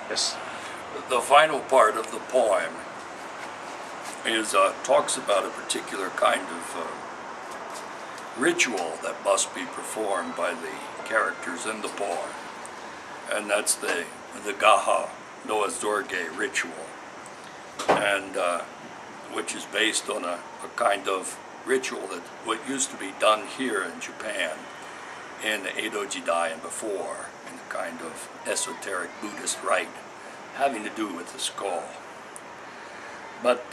Yes. The final part of the poem is talks about a particular kind of ritual that must be performed by the characters in the poem, and that's the Gaha Noas Zorge ritual, and which is based on a kind of ritual that what used to be done here in Japan in the Edo Jidai and before, in a kind of esoteric Buddhist rite having to do with the skull. But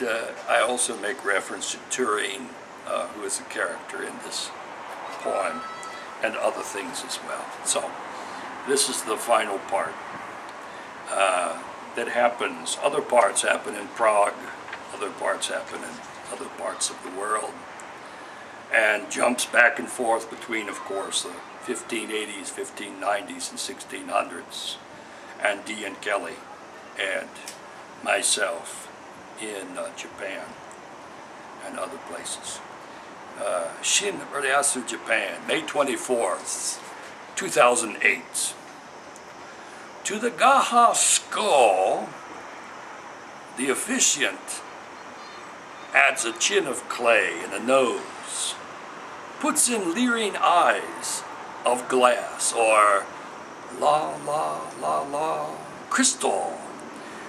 I also make reference to Turing, who is a character in this poem, and other things as well. So this is the final part that happens. Other parts happen in Prague, other parts happen in other parts of the world, and jumps back and forth between, of course, the 1580s, 1590s, and 1600s, and D. and Kelly and myself in Japan and other places. Shin Urayasu, Japan, May 24th, 2008. To the Gaha skull, the officiant adds a chin of clay and a nose, puts in leering eyes of glass, or la la la la crystal,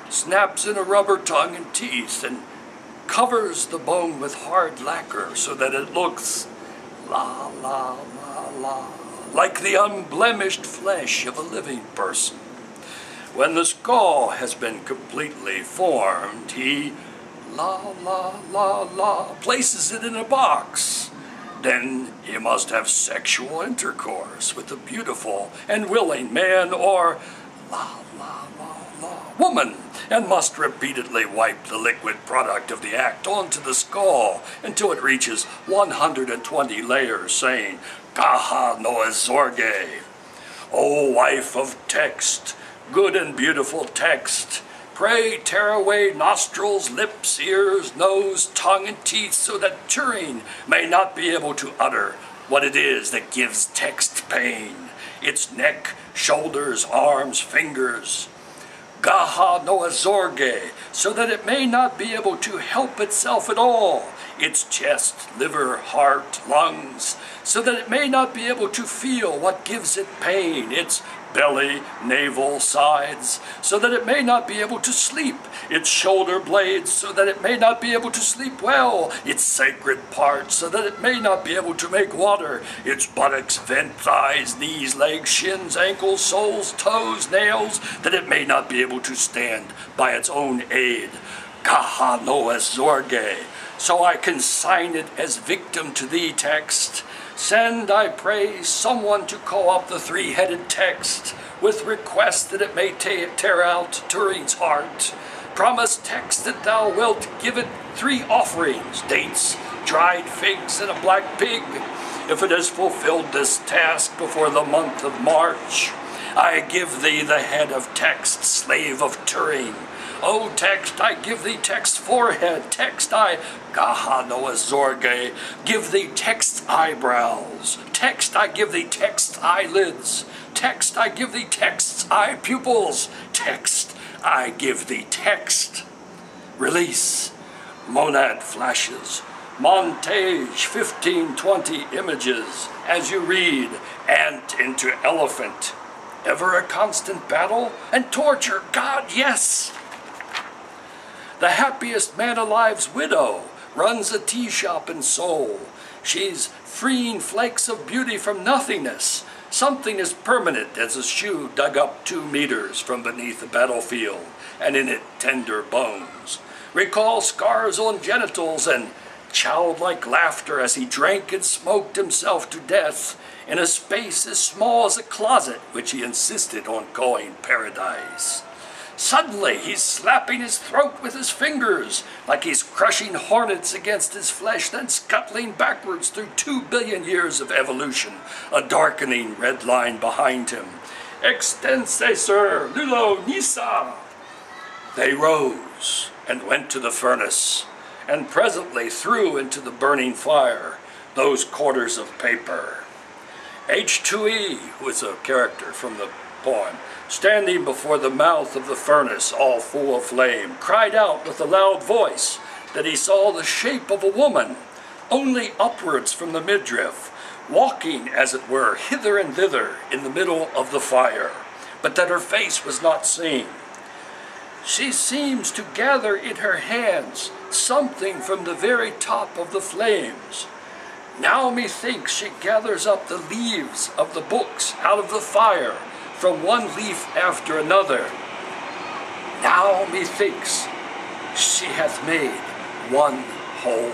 snaps in a rubber tongue and teeth, and covers the bone with hard lacquer so that it looks la la la la like the unblemished flesh of a living person. When the skull has been completely formed, he la la la la places it in a box. Then he must have sexual intercourse with a beautiful and willing man, or la la la la woman, and must repeatedly wipe the liquid product of the act onto the skull until it reaches 120 layers, saying, Gaha Noas Zorge, O wife of text, good and beautiful text, pray tear away nostrils, lips, ears, nose, tongue, and teeth, so that Turing may not be able to utter what it is that gives text pain, its neck, shoulders, arms, fingers. Gaha Noas Zorge, so that it may not be able to help itself at all, its chest, liver, heart, lungs, so that it may not be able to feel what gives it pain, its belly, navel, sides, so that it may not be able to sleep, its shoulder blades, so that it may not be able to sleep well, its sacred parts, so that it may not be able to make water, its buttocks, vent, thighs, knees, legs, shins, ankles, soles, toes, nails, that it may not be able to stand by its own aid. Gaha Noas Zorge, so I consign it as victim to thee, text. Send, I pray, someone to call up the three-headed text with request that it may tear out Turing's heart. Promise, text, that thou wilt give it 3 offerings, dates, dried figs, and a black pig. If it has fulfilled this task before the month of March, I give thee the head of text, slave of Turing. O text, I give thee text's forehead. Text, I, Gaha Noas Zorge, give thee text's eyebrows. Text, I give thee text's eyelids. Text, I give thee text's eye pupils. Text, I give thee text. Release. Monad flashes. Montage 15-20 images as you read. Ant into elephant. Ever a constant battle and torture? God, yes! The happiest man alive's widow runs a tea shop in Seoul. She's freeing flakes of beauty from nothingness. Something as permanent as a shoe dug up 2 meters from beneath the battlefield, and in it tender bones. Recall scars on genitals and childlike laughter as he drank and smoked himself to death in a space as small as a closet, which he insisted on calling paradise. Suddenly, he's slapping his throat with his fingers, like he's crushing hornets against his flesh, then scuttling backwards through 2 billion years of evolution, a darkening red line behind him. Extense, sir, Lulo, Nisa! They rose and went to the furnace, and presently threw into the burning fire those quarters of paper. H2E, who is a character from the poem, standing before the mouth of the furnace, all full of flame, cried out with a loud voice that he saw the shape of a woman, only upwards from the midriff, walking, as it were, hither and thither in the middle of the fire, but that her face was not seen. She seems to gather in her hands something from the very top of the flames. Now methinks she gathers up the leaves of the books out of the fire, from one leaf after another. Now methinks she hath made one whole